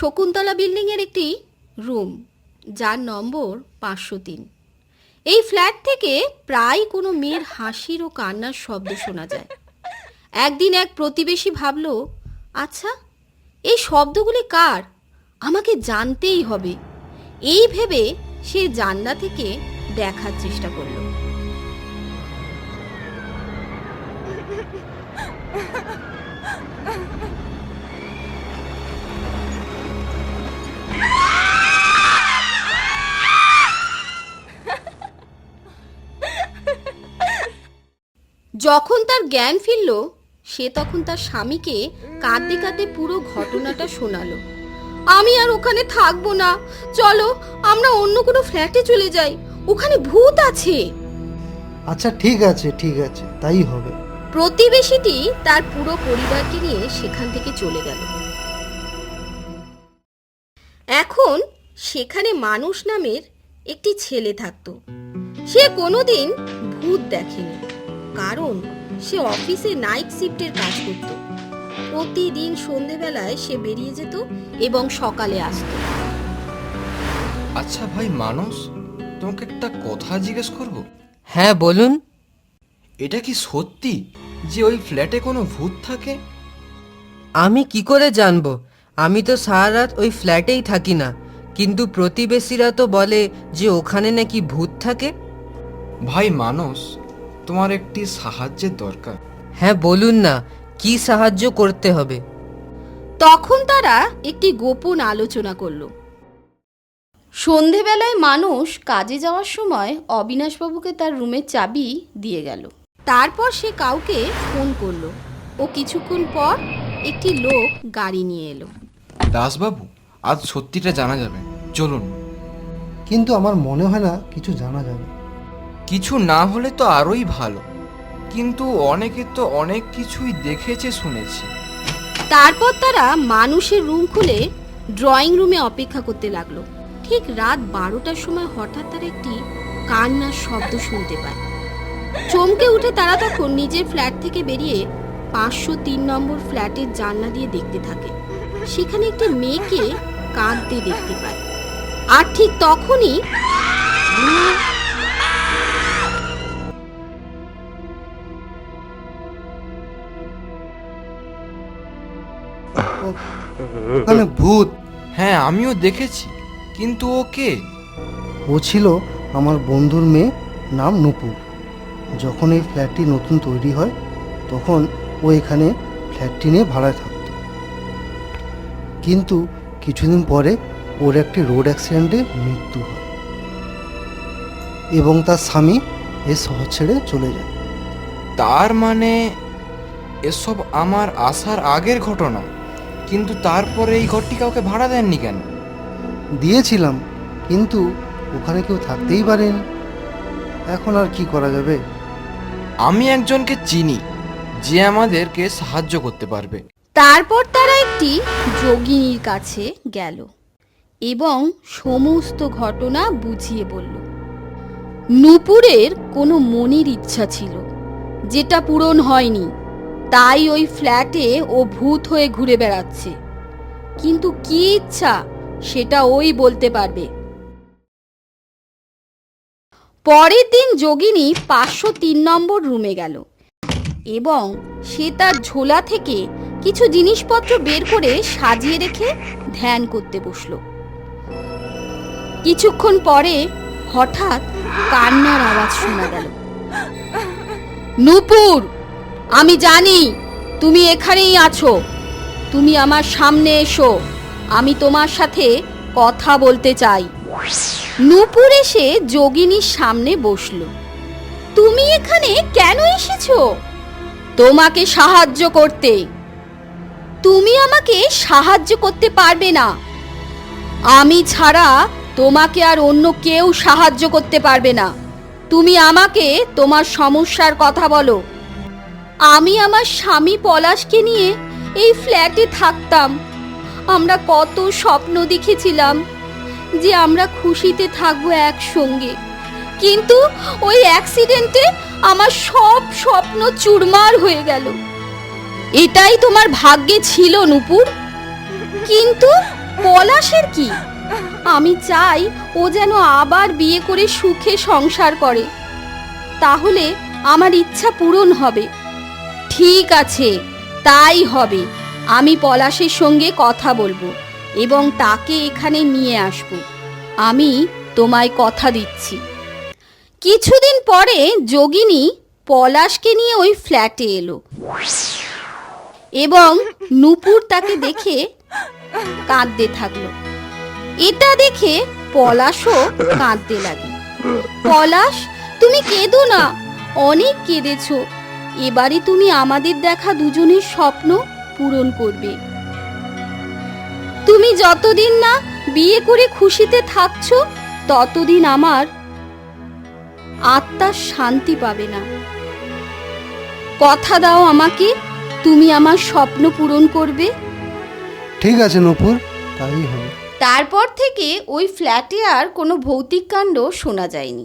শকুন্তলা বিল্ডিংয়ের একটি রুম, যার নম্বর 503। এই ফ্ল্যাট থেকে প্রায় কোনো মেয়ের হাসির ও কান্নার শব্দ শোনা যায়। একদিন এক প্রতিবেশী ভাবল, আচ্ছা এই শব্দগুলি কার, আমাকে জানতেই হবে। এই ভেবে সে জানলা থেকে দেখার চেষ্টা করল। যখন তার জ্ঞান ফিরল, সে তখন তার স্বামীকে কাঁদতে কাঁদতে পুরো ঘটনাটা শোনালো। আমি আর ওখানে থাকবো না, চলো আমরা অন্য কোনো ফ্ল্যাটে চলে যাই, ওখানে ভূত আছে। আচ্ছা ঠিক আছে তাই হবে। প্রতিবেশীটি তার পুরো পরিবারকে নিয়ে সেখান থেকে চলে গেল। এখন সেখানে মানুষ নামের একটি ছেলে থাকতো। সে কোনোদিন ভূত দেখেনি, কারণ সে অফিসে নাইট শিফটের কাজ করত। প্রতিদিন সন্ধেবেলায় সে বেরিয়ে যেত এবং সকালে আসতো। আচ্ছা ভাই মানস, তোমাকে একটা কথা জিজ্ঞেস করব? হ্যাঁ বলুন। এটা কি সত্যি যে ওই ফ্ল্যাটে কোনো ভূত থাকে? আমি কি করে জানবো? আমি তো সারা রাত ওই ফ্ল্যাটেই থাকি না, কিন্তু প্রতিবেশীরা তো বলে যে ওখানে নাকি ভূত থাকে। ভাই মানস, তোমার একটি সাহায্যের দরকার। হ্যাঁ বলুন না, কি সাহায্য করতে হবে? তখন তারা একটি গোপন আলোচনা করল। সন্ধেবেলায় মানুষ কাজে যাওয়ার সময় অবিনাশবাবুকে তার রুমের চাবি দিয়ে গেল। তারপর সে কাউকে ফোন করলো ও কিছুক্ষণ পর একটি লোক গাড়ি নিয়ে এলো। দাসবাবু, আজ সত্যিটা জানা যাবে, চলুন। কিন্তু আমার মনে হয় না কিছু জানা যাবে। কিছু না হলে তো আরোই ভালো, কিন্তু অনেকে তো অনেক কিছুই দেখেছে শুনেছি। তারপর তারা মানুষের রুম খুলে ড্রয়িং রুমে অপেক্ষা করতে লাগলো। ঠিক রাত 12টার সময় হঠাৎ তারা একটি কান্নার শব্দ শুনতে পায়। চমকে উঠে তারা তখন নিজের ফ্ল্যাট থেকে বেরিয়ে 503 নম্বর ফ্ল্যাটের জানলা দিয়ে দেখতে থাকে। সেখানে একটি মেয়েকে কাঁদতে দেখতে পায়। আর ঠিক তখনই ওখানে ভূত। হ্যাঁ আমিও দেখেছি, কিন্তু ও কে? ও ছিল আমার বন্ধুর মেয়ে, নাম নূপুর। যখন এই ফ্ল্যাটটি নতুন তৈরি হয় তখন ও এখানে ফ্ল্যাটটি নিয়ে ভাড়ায় থাকত। কিন্তু কিছুদিন পরে ওর একটি রোড অ্যাক্সিডেন্টে মৃত্যু হয় এবং তার স্বামী এই শহর ছেড়ে চলে যায়। তার মানে এসব আমার আসার আগের ঘটনা, কিন্তু তারপরে এই ঘরটি কাউকে ভাড়া দেননি কেন? দিয়েছিলাম, কিন্তু ওখানে কেউ থাকতেই পারেন। এখন আর কি করা যাবে? আমি একজনকে চিনি যে আমাদেরকে সাহায্য করতে পারবে। তারপর তারা একটি যোগিনীর কাছে গেল এবং সমস্ত ঘটনা বুঝিয়ে বলল। নূপুরের কোনো মনের ইচ্ছা ছিল, যেটা পূরণ হয়নি, তাই ওই ফ্ল্যাটে ও ভূত হয়ে ঘুরে বেড়াচ্ছে। কিন্তু কি ইচ্ছা সেটা ওই বলতে পারবে। পরের দিন যোগিনী 503 নম্বর রুমে গেল এবং সে তার ঝোলা থেকে কিছু জিনিসপত্র বের করে সাজিয়ে রেখে ধ্যান করতে বসল। কিছুক্ষণ পরে হঠাৎ কান্নার আওয়াজ শোনা গেল। নূপুর, আমি জানি তুমি এখানেই আছো, তুমি আমার সামনে এসো, আমি তোমার সাথে কথা বলতে চাই। নূপুর এসে যোগিনীর সামনে বসল। তুমি এখানে কেন এসেছো? তোমাকে সাহায্য করতে। তুমি আমাকে সাহায্য করতে পারবে না, আমি ছাড়া তোমাকে আর অন্য কেউ সাহায্য করতে পারবে না। তুমি আমাকে তোমার সমস্যার কথা বলো। আমি আমার স্বামী পলাশকে নিয়ে এই ফ্ল্যাটে থাকতাম। আমরা কত স্বপ্ন দেখেছিলাম যে আমরা খুশিতে থাকবো একসঙ্গে, কিন্তু ওই অ্যাক্সিডেন্টে আমার সব স্বপ্ন চুরমার হয়ে গেল। এটাই তোমার ভাগ্যে ছিল নূপুর, কিন্তু পলাশের কি? আমি চাই ও যেন আবার বিয়ে করে সুখে সংসার করে, তাহলে আমার ইচ্ছা পূরণ হবে। ঠিক আছে, তাই হবে। আমি পলাশের সঙ্গে কথা বলবো এবং তাকে এখানে নিয়ে আসব। আমি তোমায় কথা দিচ্ছি। কিছুদিন পরে যোগিনী পলাশকে নিয়ে ওই ফ্ল্যাটে এলো এবং নূপুর তাকে দেখে কাঁদতে থাকলো। এটা দেখে পলাশও কাঁদতে লাগে। পলাশ, তুমি কেঁদো না, অনেক কেঁদেছো। এবারে তুমি আমাদের দেখা দুজনের স্বপ্ন পূরণ করবে। তুমি যতদিন না বিয়ে করে খুশিতে থাকছো, ততদিন আমার আত্মার শান্তি পাবে না। কথা দাও আমাকে, তুমি আমার স্বপ্ন পূরণ করবে। ঠিক আছে নূপুর, তাই হবে। তারপর থেকে ওই ফ্ল্যাটে আর কোনো ভৌতিক কাণ্ড শোনা যায়নি।